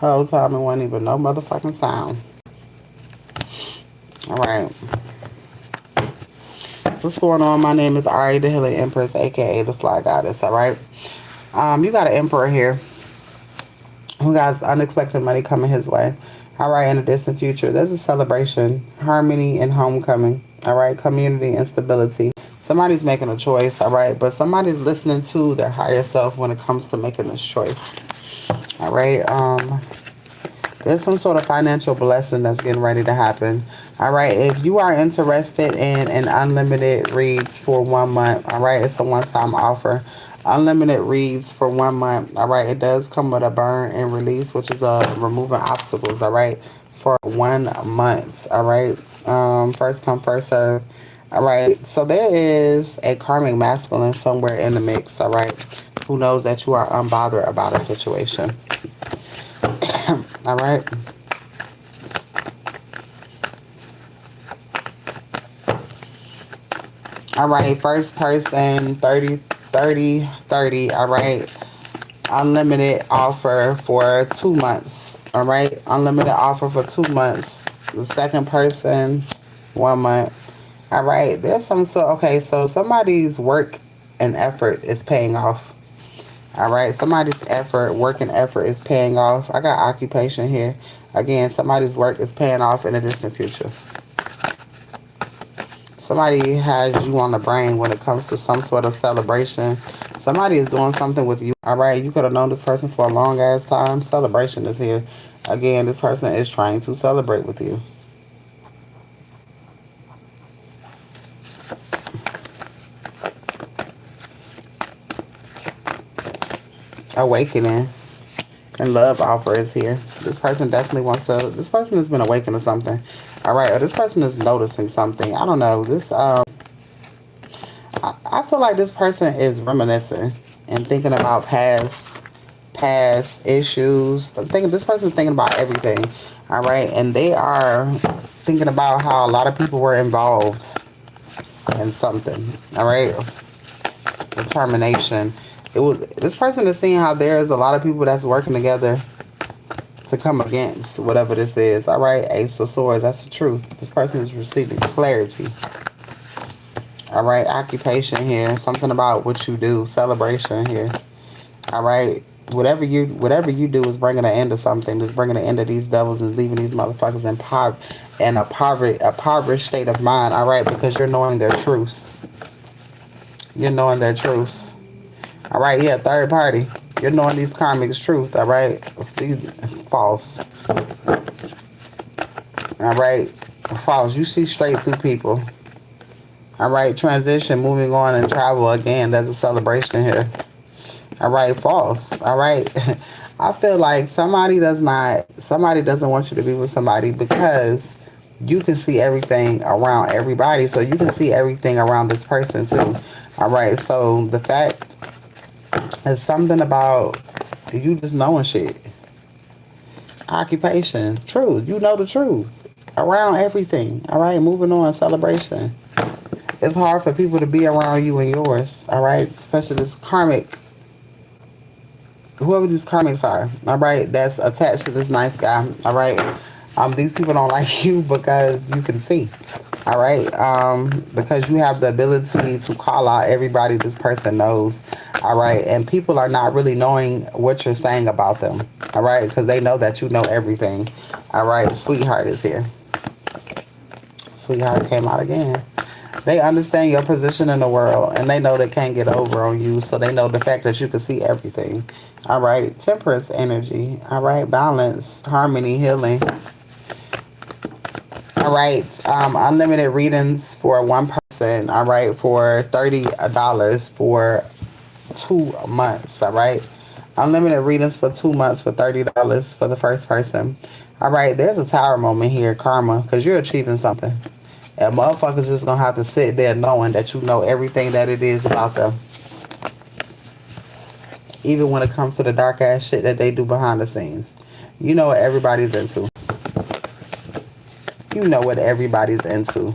whole time and wasn't even no motherfucking sound. Alright. What's going on? My name is Ari, the Healing Empress, aka the Fly Goddess. Alright. You got an emperor here who got unexpected money coming his way. Alright, in the distant future. There's a celebration, harmony, and homecoming. Alright, community and stability. Somebody's making a choice, alright, but somebody's listening to their higher self when it comes to making this choice. Alright, there's some sort of financial blessing that's getting ready to happen. Alright, if you are interested in an unlimited reads for 1 month, alright, it's a one-time offer. Unlimited reads for 1 month, alright, it does come with a burn and release, which is removing obstacles, alright, for 1 month, alright, first come, first serve. Alright, so there is a karmic masculine somewhere in the mix, alright, who knows that you are unbothered about a situation. Alright. Alright, first person, 30, alright. Unlimited offer for 2 months, alright. Unlimited offer for 2 months. The second person, 1 month. Alright, there's some okay, so somebody's work and effort is paying off. Alright, somebody's work and effort is paying off. I got occupation here. Again, somebody's work is paying off in the distant future. Somebody has you on the brain when it comes to some sort of celebration. Somebody is doing something with you. Alright, you could have known this person for a long ass time. Celebration is here. Again, this person is trying to celebrate with you. Awakening and love offer is here. This person definitely wants to, this person has been awakened to something. Alright, or this person is noticing something. I don't know. This I feel like this person is reminiscing and thinking about past issues. I'm thinking this person's thinking about everything. Alright, and they are thinking about how a lot of people were involved in something. Alright. Determination. This person is seeing how there's a lot of people that's working together to come against whatever this is. Alright, Ace of Swords, that's the truth. This person is receiving clarity. Alright, occupation here. Something about what you do. Celebration here. Alright, whatever you do is bringing an end to something. Just bringing an end to these devils and leaving these motherfuckers in a impoverished state of mind. Alright, because you're knowing their truths. You're knowing their truths. Alright, yeah, third party. You're knowing these karmics' truth, alright? These false. Alright? False. You see straight through people. Alright, transition, moving on and travel again. There's a celebration here. Alright, false. Alright. I feel like somebody doesn't want you to be with somebody because you can see everything around everybody. So you can see everything around this person too. Alright, so the fact is something about you just knowing shit. Occupation. Truth. You know the truth. Around everything. Alright, moving on. Celebration. It's hard for people to be around you and yours. Alright, especially this karmic. Whoever these karmics are. Alright, that's attached to this nice guy. Alright. These people don't like you because you can see. Alright, because you have the ability to call out everybody this person knows. Alright, and people are not really knowing what you're saying about them. Alright, because they know that you know everything. Alright, sweetheart is here. Sweetheart came out again. They understand your position in the world, and they know they can't get over on you, so they know the fact that you can see everything. Alright, temperance energy. Alright, balance, harmony, healing. Alright, unlimited readings for one person, alright, for $30 for 2 months, alright? Unlimited readings for 2 months for $30 for the first person. Alright, there's a tower moment here, karma, because you're achieving something. And motherfuckers just gonna have to sit there knowing that you know everything that it is about them. Even when it comes to the dark ass shit that they do behind the scenes. You know what everybody's into. You know what everybody's into.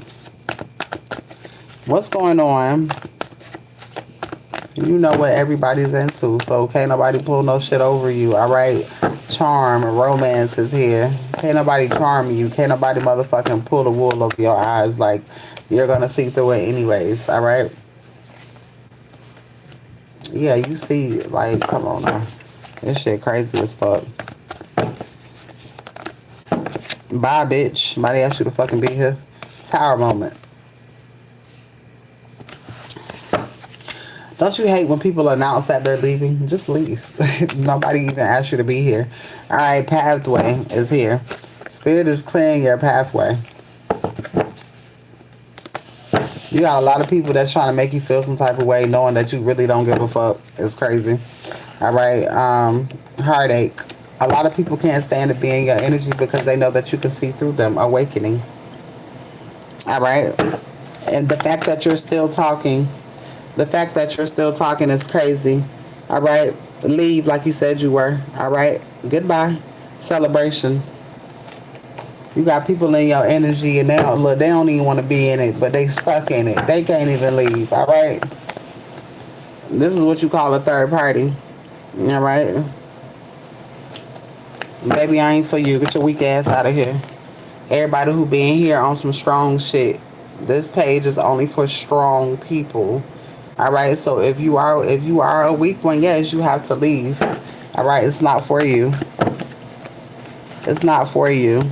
What's going on You know what everybody's into, so can't nobody pull no shit over you, alright? Charm and romance is here. Can't nobody charm you. Can't nobody motherfucking pull the wool over your eyes. Like, you're gonna see through it anyways, alright? Yeah, you see, like, come on now. This shit crazy as fuck. Bye, bitch. Somebody asked you to fucking be here. Tower moment. Don't you hate when people announce that they're leaving? Just leave. Nobody even asked you to be here. Alright, pathway is here. Spirit is clearing your pathway. You got a lot of people that's trying to make you feel some type of way knowing that you really don't give a fuck. It's crazy. Alright, heartache. A lot of people can't stand to be in your energy because they know that you can see through them. Awakening. Alright? And the fact that you're still talking... The fact that you're still talking is crazy. Alright? Leave like you said you were. Alright? Goodbye. Celebration. You got people in your energy and they don't even want to be in it, but they stuck in it. They can't even leave. Alright? This is what you call a third party. Alright? Baby, I ain't for you. Get your weak ass out of here. Everybody who been here on some strong shit. This page is only for strong people. Alright, so if you are a weak one, yes, you have to leave. Alright, it's not for you. It's not for you.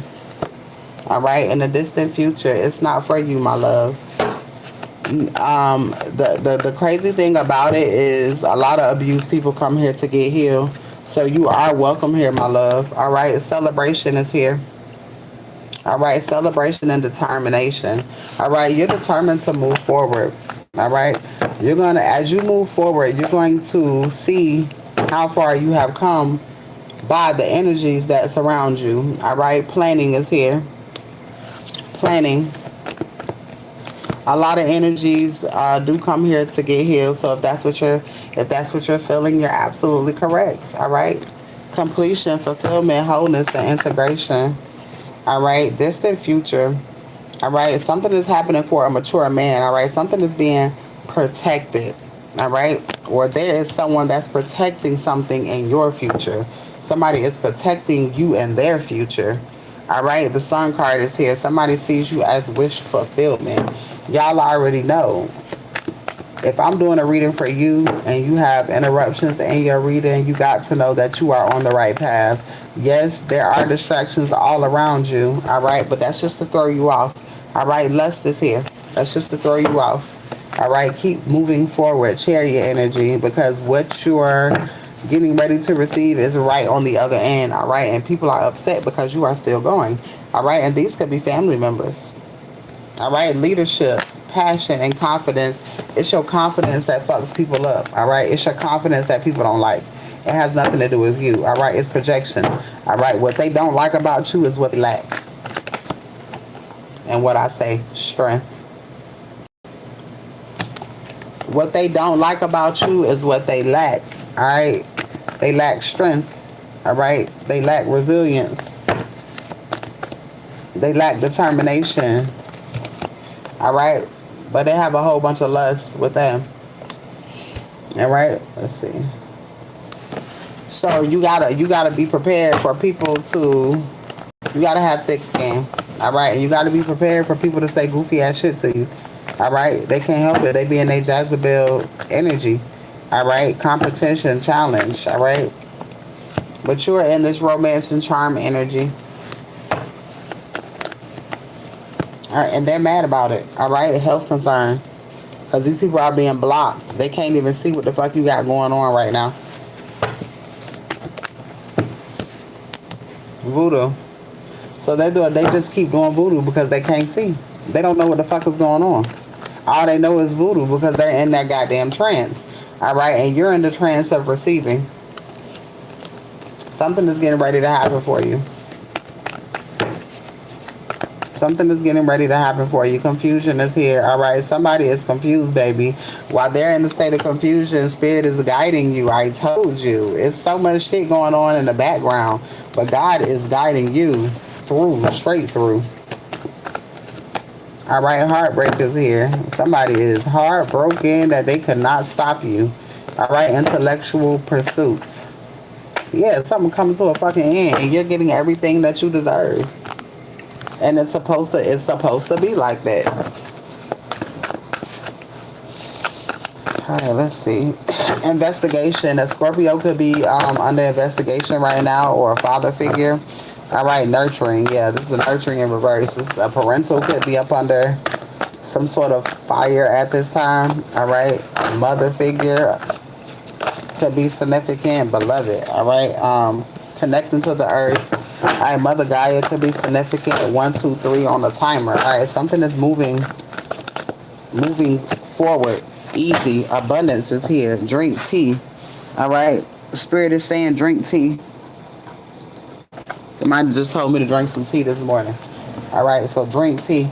Alright, in the distant future, it's not for you, my love. The crazy thing about it is a lot of abused people come here to get healed. So you are welcome here, my love. Alright, celebration is here. Alright, celebration and determination. Alright, you're determined to move forward. Alright, you're going to, as you move forward, you're going to see how far you have come by the energies that surround you. Alright, planning is here. Planning. A lot of energies do come here to get healed. So if that's what you're feeling, you're absolutely correct. Alright, completion, fulfillment, wholeness, and integration. Alright, distant future. Alright, something is happening for a mature man. Alright, something is being protected. Alright, or there is someone that's protecting something in your future. Somebody is protecting you and their future. Alright, the Sun card is here. Somebody sees you as wish fulfillment. Y'all already know. If I'm doing a reading for you and you have interruptions in your reading, you got to know that you are on the right path. Yes, there are distractions all around you, all right? But that's just to throw you off, all right? Lust is here. That's just to throw you off, all right? Keep moving forward. Chariot energy, because what you're getting ready to receive is right on the other end, all right? And people are upset because you are still going, all right? And these could be family members, all right? Leadership, passion, and confidence. It's your confidence that fucks people up, all right? It's your confidence that people don't like. It has nothing to do with you, all right? It's projection, all right? What they don't like about you is what they lack. And what I say, strength. What they don't like about you is what they lack, all right? They lack strength, all right? They lack resilience. They lack determination, all right? But they have a whole bunch of lust with them, all right? Let's see. So you gotta be prepared for people to, you gotta have thick skin, all right? And you gotta be prepared for people to say goofy ass shit to you, all right? They can't help it. They be in their Jezebel energy, all right? Competition, challenge, all right? But you're in this romance and charm energy, all right? And they're mad about it, all right? Health concern, because these people are being blocked. They can't even see what the fuck you got going on right now. Voodoo. So they just keep doing voodoo because they can't see. They don't know what the fuck is going on. All they know is voodoo because they're in that goddamn trance. Alright, and you're in the trance of receiving. Something is getting ready to happen for you. Something is getting ready to happen for you. Confusion is here. Alright, somebody is confused, baby. While they're in the state of confusion, Spirit is guiding you. I told you. It's so much shit going on in the background. But God is guiding you through, straight through. Alright, heartbreak is here. Somebody is heartbroken that they could not stop you. All right, intellectual pursuits. Yeah, something coming to a fucking end, and you're getting everything that you deserve. And it's supposed to be like that. All right, let's see. Investigation. A Scorpio could be under investigation right now, or a father figure. All right, nurturing. Yeah, this is a nurturing in reverse. A parental could be up under some sort of fire at this time. All right, a mother figure could be significant, beloved. All right, connecting to the earth. All right, Mother Gaia could be significant. 1, 2, 3 on the timer. All right, something is moving forward. Easy. Abundance is here. Drink tea. All right. Spirit is saying drink tea. Somebody just told me to drink some tea this morning. All right. So drink tea.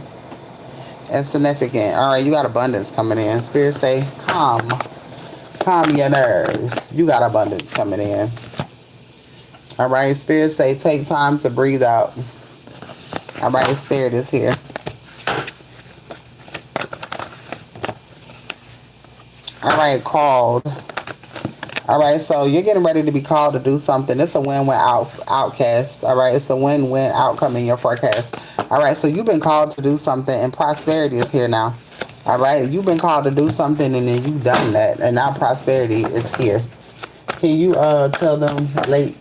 It's significant. All right. You got abundance coming in. Spirit say calm. Calm your nerves. You got abundance coming in. All right. Spirit say take time to breathe out. All right. Spirit is here. All right, called. All right, so you're getting ready to be called to do something. It's a win-win outcast. All right, it's a win-win outcome in your forecast. All right, so you've been called to do something, and prosperity is here now. All right, you've been called to do something, and then you've done that, and now prosperity is here. Can you tell them late?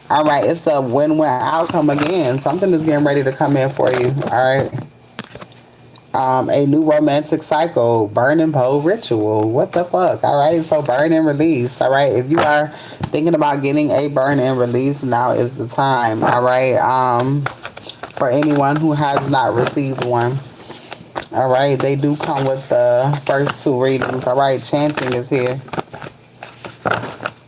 All right, it's a win-win outcome again. Something is getting ready to come in for you. All right. A new romantic cycle, burn and pole ritual. What the fuck? All right, so burn and release. All right, if you are thinking about getting a burn and release, now is the time. All right, for anyone who has not received one. All right, they do come with the first 2 readings. All right, chanting is here.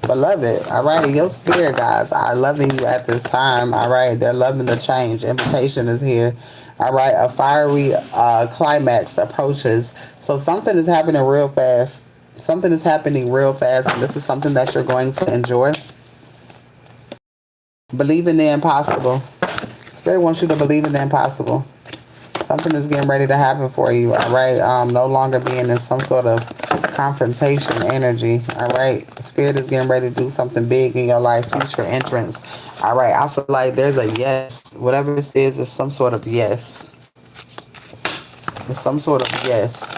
Beloved, all right, your spirit guides are loving you at this time. All right, they're loving the change. Invitation is here. All right, a fiery climax approaches. So something is happening real fast. Something is happening real fast, and this is something that you're going to enjoy. Believe in the impossible. Spirit wants you to believe in the impossible. Something is getting ready to happen for you. All right, no longer being in some sort of confrontation energy. All right, Spirit is getting ready to do something big in your life. Future entrance. All right, I feel like there's a yes. Whatever this is some sort of yes. It's some sort of yes.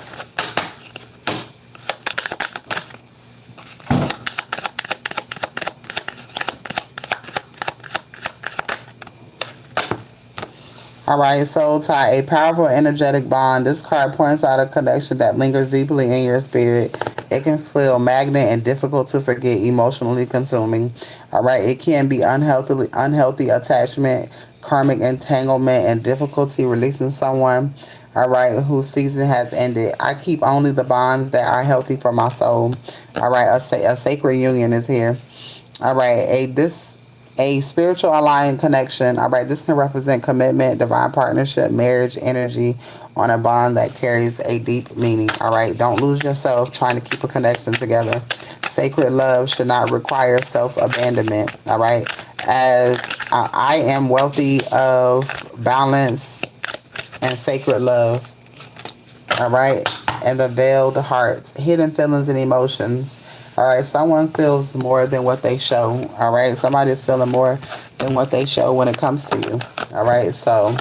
All right, soul tie, a powerful energetic bond. This card points out a connection that lingers deeply in your spirit. It can feel magnet and difficult to forget, emotionally consuming. All right, it can be unhealthy attachment, karmic entanglement, and difficulty releasing someone. All right, whose season has ended. I keep only the bonds that are healthy for my soul. All right, a sacred union is here. All right, a spiritual aligned connection. All right, this can represent commitment, divine partnership, marriage energy on a bond that carries a deep meaning. All right, don't lose yourself trying to keep a connection together. Sacred love should not require self-abandonment. All right, as I am wealthy of balance and sacred love. All right, and the veiled heart, hidden feelings and emotions. All right, someone feels more than what they show. All right, somebody is feeling more than what they show when it comes to you. All right, so,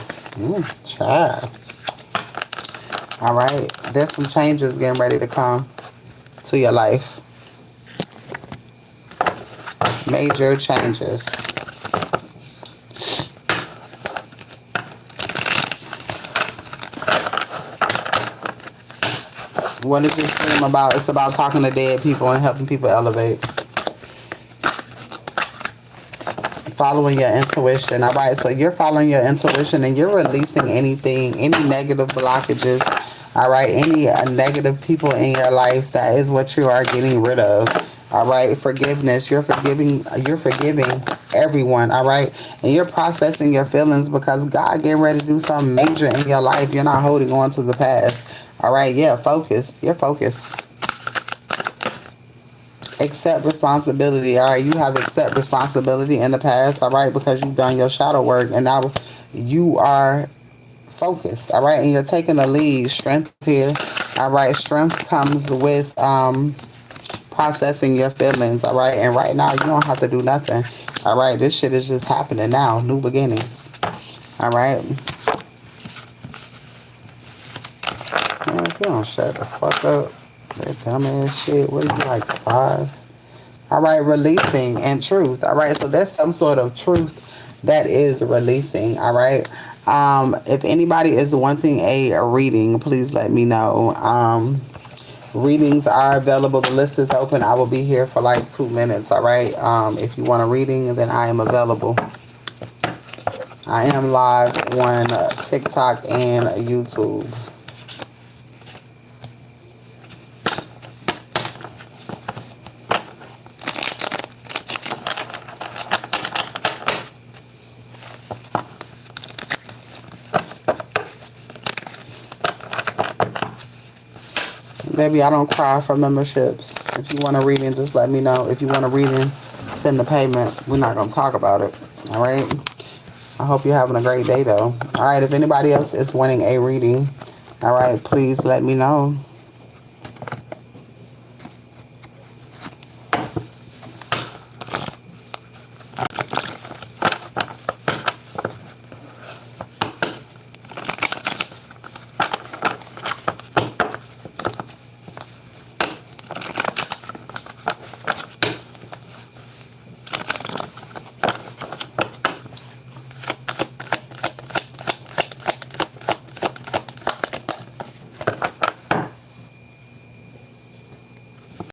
child. All right, there's some changes getting ready to come to your life. Major changes. What is this stream about? It's about talking to dead people and helping people elevate. Following your intuition. All right, so you're following your intuition and you're releasing anything, any negative blockages. All right, any negative people in your life. That is what you are getting rid of. All right, forgiveness. You're forgiving everyone. All right, and you're processing your feelings because God getting ready to do something major in your life. You're not holding on to the past. All right, yeah, focus. You're focused. Accept responsibility. All right, you have accept responsibility in the past. All right, because you've done your shadow work, and now you are focused, all right, and you're taking the lead. Strength here, all right. Strength comes with processing your feelings, all right, and right now you don't have to do nothing, all right. This shit is just happening now. New beginnings, all right. Man, if you don't shut the fuck up, they tell me and shit. What are you, like 5? All right, releasing and truth. All right, so there's some sort of truth that is releasing. All right. If anybody is wanting a reading, please let me know. Readings are available. The list is open. I will be here for like 2 minutes. All right. If you want a reading, then I am available. I am live on TikTok and YouTube. Baby, I don't cry for memberships. If you want a reading, just let me know. If you want a reading, send the payment. We're not going to talk about it. All right? I hope you're having a great day, though. All right, if anybody else is wanting a reading, all right, please let me know.